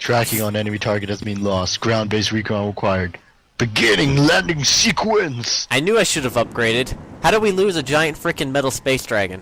Tracking on enemy target has been lost. Ground-based recon required. Beginning landing sequence! I knew I should have upgraded. How did we lose a giant frickin' metal space dragon?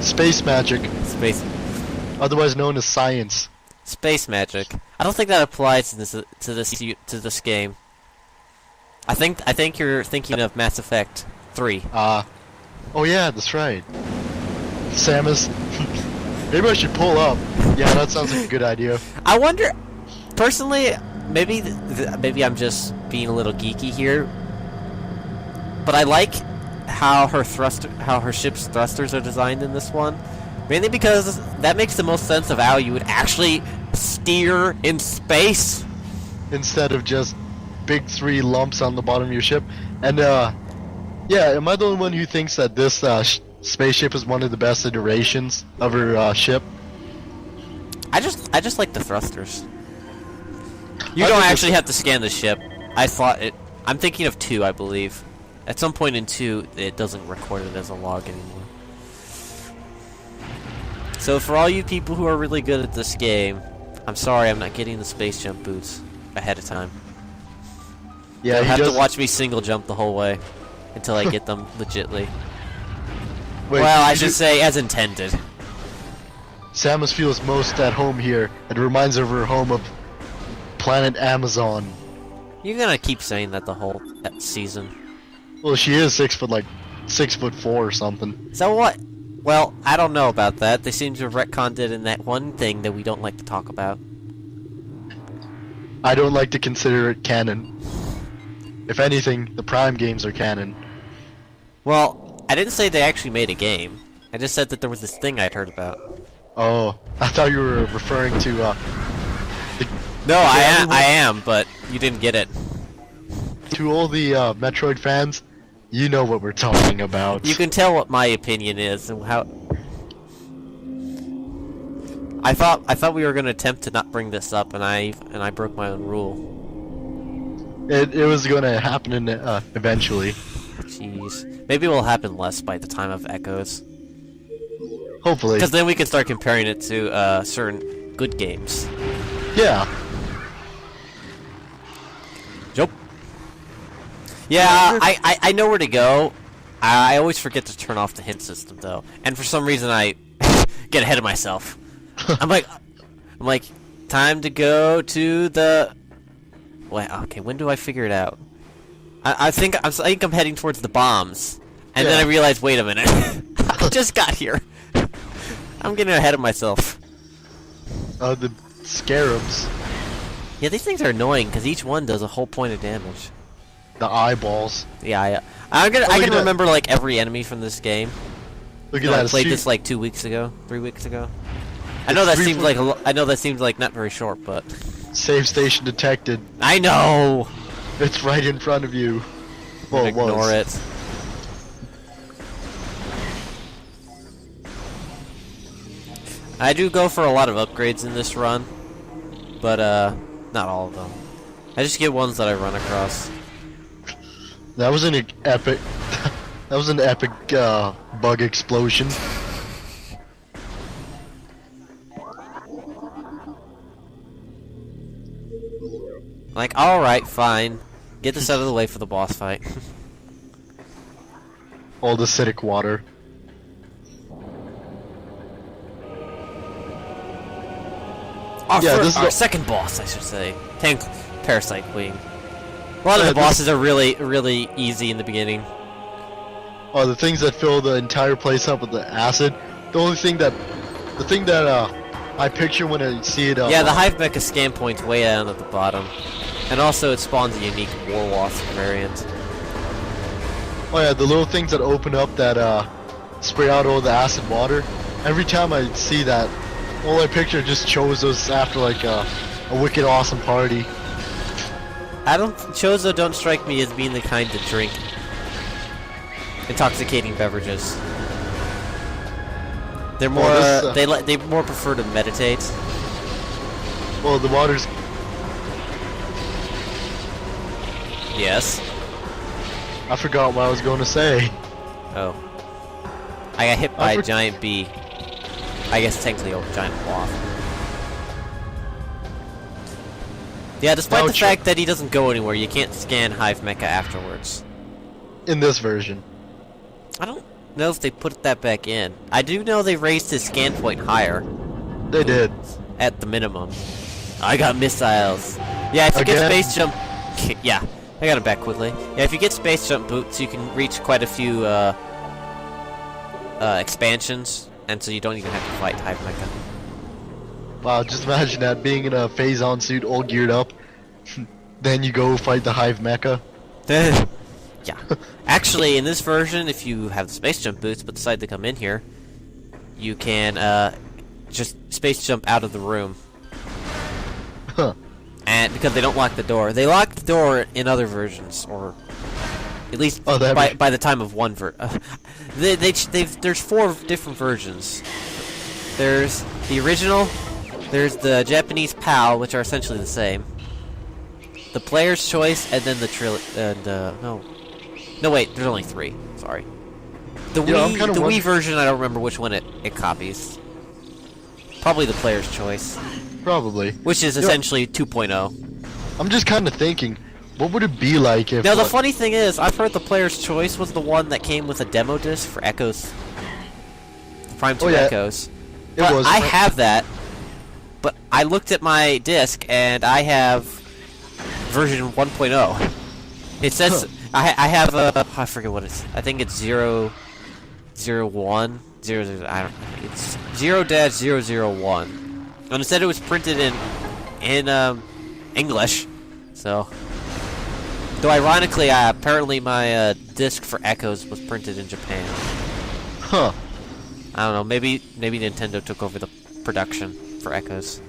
Space magic. Space... Otherwise known as science. Space magic. I don't think that applies to this game. I think you're thinking of Mass Effect 3. Oh yeah, that's right. Samus. Maybe I should pull up. Yeah, that sounds like a good idea. I wonder, personally, maybe I'm just being a little geeky here, but I like how her ship's thrusters are designed in this one, mainly because that makes the most sense of how you would actually steer in space instead of just big 3 lumps on the bottom of your ship. And yeah, am I the only one who thinks that this spaceship is one of the best iterations of her ship? I just like the thrusters. You don't actually have to scan the ship. I'm thinking of 2, I believe. At some point in 2, it doesn't record it as a log anymore. So for all you people who are really good at this game, I'm sorry I'm not getting the space jump boots ahead of time. Yeah, you'll have to watch me single jump the whole way until I get them legitly. Wait, well, I should say as intended. Samus feels most at home here. It reminds her of her home of planet Amazon. You're gonna keep saying that the whole season. Well, she is 6'4" or something. So what? Well, I don't know about that. They seem to have retconned it in that one thing that we don't like to talk about. I don't like to consider it canon. If anything, the Prime games are canon. Well, I didn't say they actually made a game. I just said that there was this thing I'd heard about. Oh, I thought you were referring to No, I am, but you didn't get it. To all the Metroid fans, you know what we're talking about. You can tell what my opinion is and how. I thought we were going to attempt to not bring this up, and I broke my own rule. It was going to happen eventually. Jeez, maybe it will happen less by the time of Echoes. Hopefully. Because then we can start comparing it to certain good games. Yeah. Nope. Yeah, I know where to go. I always forget to turn off the hint system though, and for some reason I get ahead of myself. I'm like, time to go to the. Wait, okay. When do I figure it out? I think I'm heading towards the bombs, and then I realize, wait a minute, I just got here. I'm getting ahead of myself. The scarabs. Yeah, these things are annoying because each one does a whole point of damage. The eyeballs. Yeah, I can remember like every enemy from this game. Look at that. I played this like 2 weeks ago, 3 weeks ago. I know that seems like not very short, but save station detected. I know. It's right in front of you. Well, ignore it. I do go for a lot of upgrades in this run, but not all of them. I just get ones that I run across. That was an epic. That was an epic bug explosion. Like, alright, fine. Get this out of the way for the boss fight. All the acidic water. Our second boss, I should say. Tank Parasite Queen. A lot of the bosses are really, really easy in the beginning. Oh, the things that fill the entire place up with the acid. The thing that I picture when I see it. Yeah, the Hive Mecha scan point's way down at the bottom, and also it spawns a unique War Wasp variant. Oh yeah, the little things that open up that spray out all the acid water. Every time I see that, all I picture just Chozos after like a wicked awesome party. Chozo don't strike me as being the kind to drink intoxicating beverages. They're more they more prefer to meditate. Well, the water's. Yes. I forgot what I was going to say. Oh. I got hit by a giant bee. I guess technically a giant wasp. Yeah, despite Now the fact that he doesn't go anywhere, you can't scan Hive Mecha afterwards. in this version. I don't know if they put that back in. I do know they raised his scan point higher. They did. At the minimum. I got missiles. Yeah, if you get space jump... Yeah, I got it back quickly. Yeah, if you get space jump boots, you can reach quite a few expansions, and so you don't even have to fight Hive Mecha. Wow, just imagine that, being in a Phazon suit all geared up. Then you go fight the Hive Mecha. Yeah. Actually, in this version, if you have the space jump boots but decide to come in here, you can just space jump out of the room. Huh. And because they don't lock the door. They lock the door in other versions, or at least by the time of one there's 4 different versions. There's the original, there's the Japanese PAL, which are essentially the same. The player's choice, and then the no wait, there's only 3. Sorry. The Wii version, I don't remember which one it copies. Probably the player's choice. Probably. Which is essentially 2.0. I'm just kind of thinking, what would it be like if... Now, the funny thing is, I've heard the player's choice was the one that came with a demo disc for Echoes. Prime 2 Echoes. It was. I have that, but I looked at my disc, and I have version 1.0. It says... I have a... I forget what it's... I think it's 001. I don't know. It's 0-001. And it said it was printed in English, so... Though ironically, apparently my disc for Echoes was printed in Japan. Huh. I don't know, maybe Nintendo took over the production for Echoes.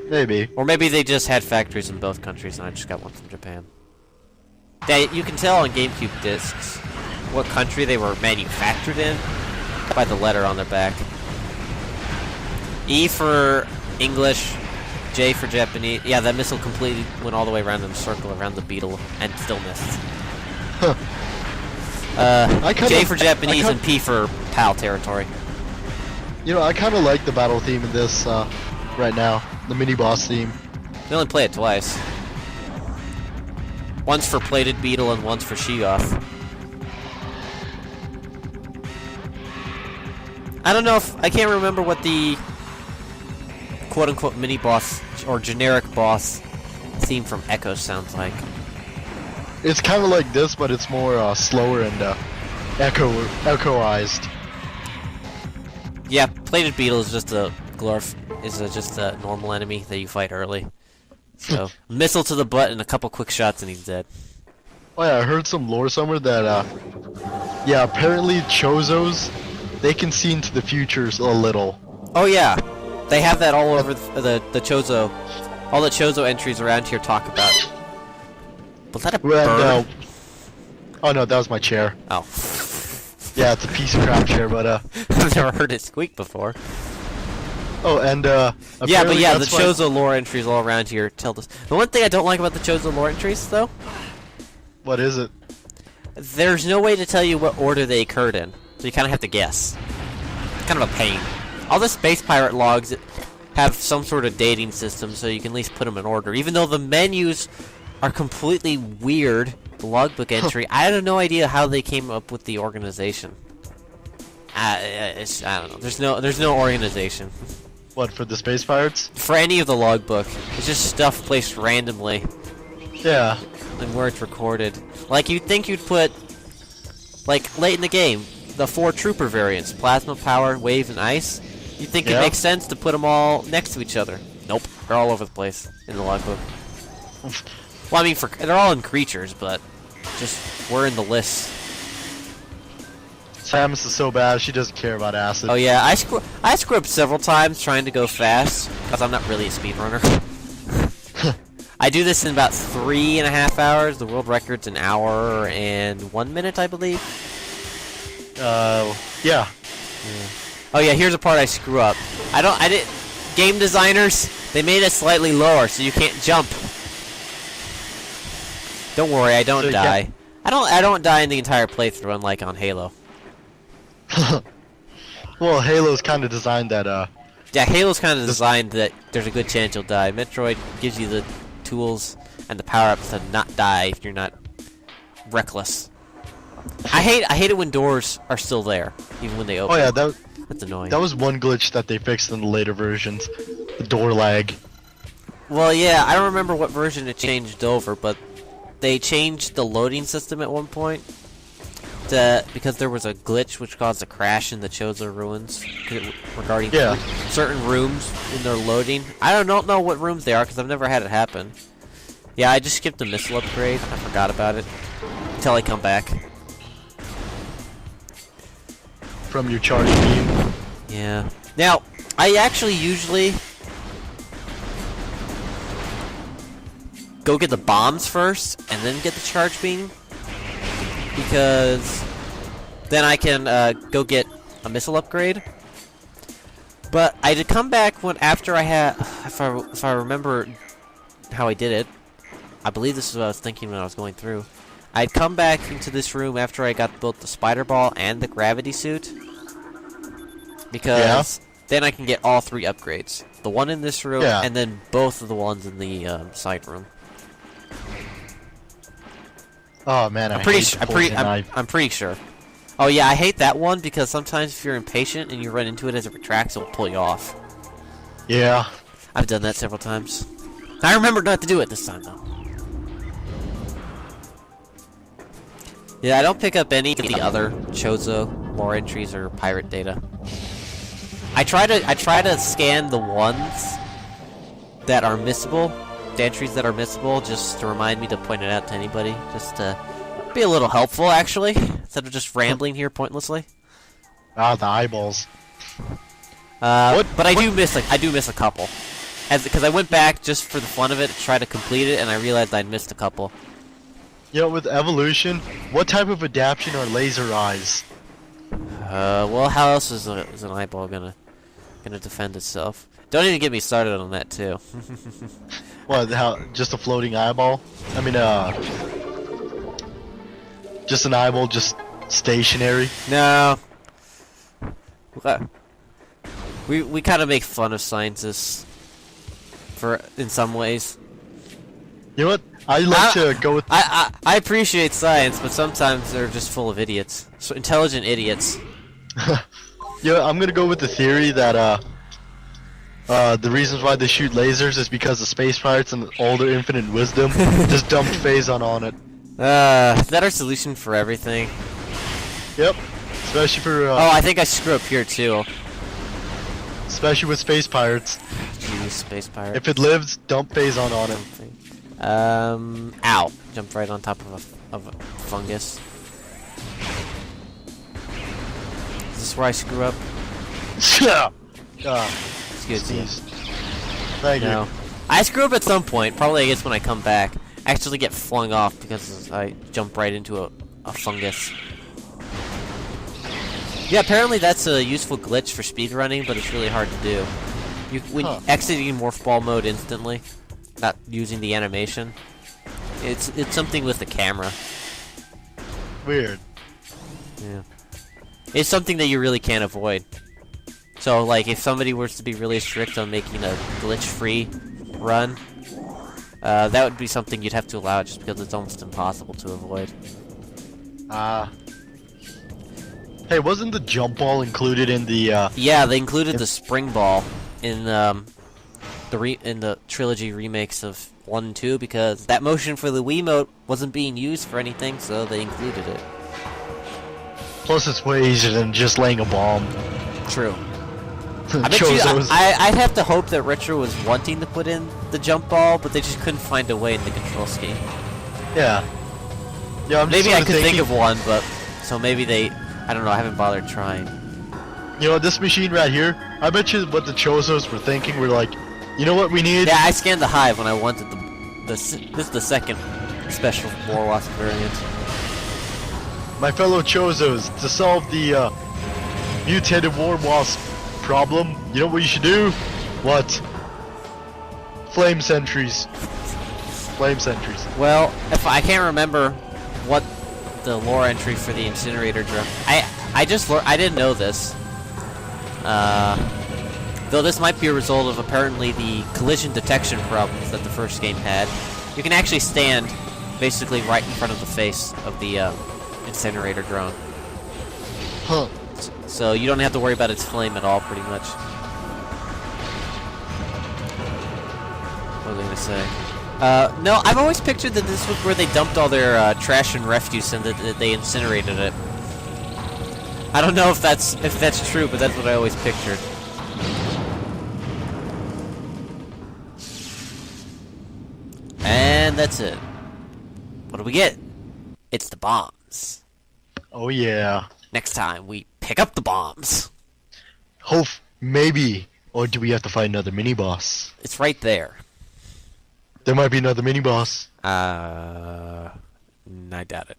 Maybe. Or maybe they just had factories in both countries and I just got one from Japan. Yeah, you can tell on GameCube discs what country they were manufactured in by the letter on their back. E for English, J for Japanese. Yeah, that missile completely went all the way around in a circle around the beetle and still missed. Huh. J for Japanese and P for PAL territory. You know, I kind of like the battle theme in this right now. The mini-boss theme. They only play it twice. Once for Plated Beetle and once for Sheoth. I don't know if... I can't remember what the quote-unquote mini-boss or generic boss theme from Echo sounds like. It's kind of like this, but it's more slower and echoized. Yeah, Plated Beetle is just a just a normal enemy that you fight early. So, missile to the butt and a couple quick shots and he's dead. Oh yeah, I heard some lore somewhere that, yeah, apparently Chozos, they can see into the futures a little. Oh yeah, they have that all over the Chozo. All the Chozo entries around here talk about. Was that a bird? Oh no, that was my chair. Oh. Yeah, it's a piece of crap chair, but I've never heard it squeak before. Oh, and yeah, but yeah, the Chozo lore entries all around here tell us. The one thing I don't like about the Chozo lore entries, though. What is it? There's no way to tell you what order they occurred in, so you kind of have to guess. It's kind of a pain. All the Space Pirate logs have some sort of dating system, so you can at least put them in order. Even though the menus are completely weird, the logbook entry, I have no idea how they came up with the organization. I don't know. There's no organization. What, for the Space Pirates? For any of the logbook. It's just stuff placed randomly. Yeah. And where it's recorded. Like, you'd think you'd put, like, late in the game, the 4 trooper variants, Plasma, Power, Wave, and Ice. You'd think it makes sense to put them all next to each other. Nope. They're all over the place in the logbook. Well, I mean, they're all in creatures, but just, we're in the list. Samus is so bad, she doesn't care about acid. Oh yeah, I screw up several times trying to go fast, because I'm not really a speedrunner. I do this in about 3.5 hours. The world record's an hour and 1 minute, I believe. Yeah. Oh yeah, here's a part I screw up. Game designers, they made it slightly lower, so you can't jump. Don't worry, I don't die. I don't die in the entire playthrough, unlike on Halo. Well, Halo's kind of designed that, Yeah, Halo's kind of designed that there's a good chance you'll die. Metroid gives you the tools and the power-ups to not die if you're not reckless. I hate it when doors are still there, even when they open. Oh yeah, that's annoying. that was one glitch that they fixed in the later versions. The door lag. Well, yeah, I don't remember what version it changed over, but they changed the loading system at one point because there was a glitch which caused a crash in the Chozo ruins regarding certain rooms in their loading. I don't know what rooms they are because I've never had it happen. Yeah, I just skipped the missile upgrade. I forgot about it until I come back. From your charge beam. Yeah. Now, I actually usually go get the bombs first and then get the charge beam, because then I can go get a missile upgrade. But I did come back after I had, if I remember how I did it, I believe this is what I was thinking when I was going through. I'd come back into this room after I got both the spider ball and the gravity suit, because then I can get all 3 upgrades. The one in this room, and then both of the ones in the side room. Oh man, I'm pretty sure. Oh yeah, I hate that one because sometimes if you're impatient and you run into it as it retracts, it'll pull you off. Yeah. I've done that several times. I remembered not to do it this time though. Yeah, I don't pick up any of the other Chozo lore entries or pirate data. I try to scan the ones that are missable, the entries that are missable, just to remind me to point it out to anybody, just to be a little helpful, actually, instead of just rambling here pointlessly. Ah, the eyeballs. But I do miss a couple, because I went back just for the fun of it to try to complete it, and I realized I'd missed a couple. You know, with evolution, what type of adaptation are laser eyes? Well, how else is an eyeball gonna defend itself? Don't even get me started on that too. What? Just a floating eyeball? I mean, just an eyeball, just stationary? No. We kind of make fun of scientists in some ways. You know what? I like to go with. I appreciate science, but sometimes they're just full of idiots. So intelligent idiots. Yeah, I'm gonna go with the theory that the reasons why they shoot lasers is because the space pirates and all their infinite wisdom just dumped Phazon on it. Is that our solution for everything? Yep. Especially for. Oh, I think I screw up here too. Especially with space pirates. Jeez, space pirates. If it lives, dump Phazon on it. Ow! Jumped right on top of a fungus. Is this where I screw up? Excuse me. Thank you. I screw up at some point. Probably I guess when I come back. I actually get flung off because I jump right into a fungus. Yeah, apparently that's a useful glitch for speedrunning, but it's really hard to do. When exiting morph ball mode instantly, not using the animation, it's something with the camera. Weird. Yeah. It's something that you really can't avoid. So, like, if somebody were to be really strict on making a glitch-free run, that would be something you'd have to allow just because it's almost impossible to avoid. Hey, wasn't the jump ball included in the, Yeah, they included the spring ball in the trilogy remakes of 1 and 2 because that motion for the Wiimote wasn't being used for anything, so they included it. Plus, it's way easier than just laying a bomb. True. I'd have to hope that Retro was wanting to put in the jump ball, but they just couldn't find a way in the control scheme. Yeah. Yeah. Maybe I could think of one, but so maybe they. I don't know. I haven't bothered trying. You know, this machine right here. I bet you what the Chozos were thinking. We're like, you know what we need? Yeah, I scanned the hive when I wanted this is the second special War Wasp variant. My fellow Chozos, to solve the mutated War Wasp problem, you know what you should do? What? Flame sentries. Flame sentries. Well, if I can't remember what the lore entry for the incinerator drone. I didn't know this. Though this might be a result of apparently the collision detection problems that the first game had. You can actually stand basically right in front of the face of the incinerator drone. Huh. So you don't have to worry about its flame at all, pretty much. What was I gonna say? No, I've always pictured that this was where they dumped all their trash and refuse and that they incinerated it. I don't know if that's true, but that's what I always pictured. And that's it. What do we get? It's the bombs. Oh yeah. Next time, we pick up the bombs. Hope maybe, or do we have to fight another mini boss? It's right there. There might be another mini boss. I doubt it.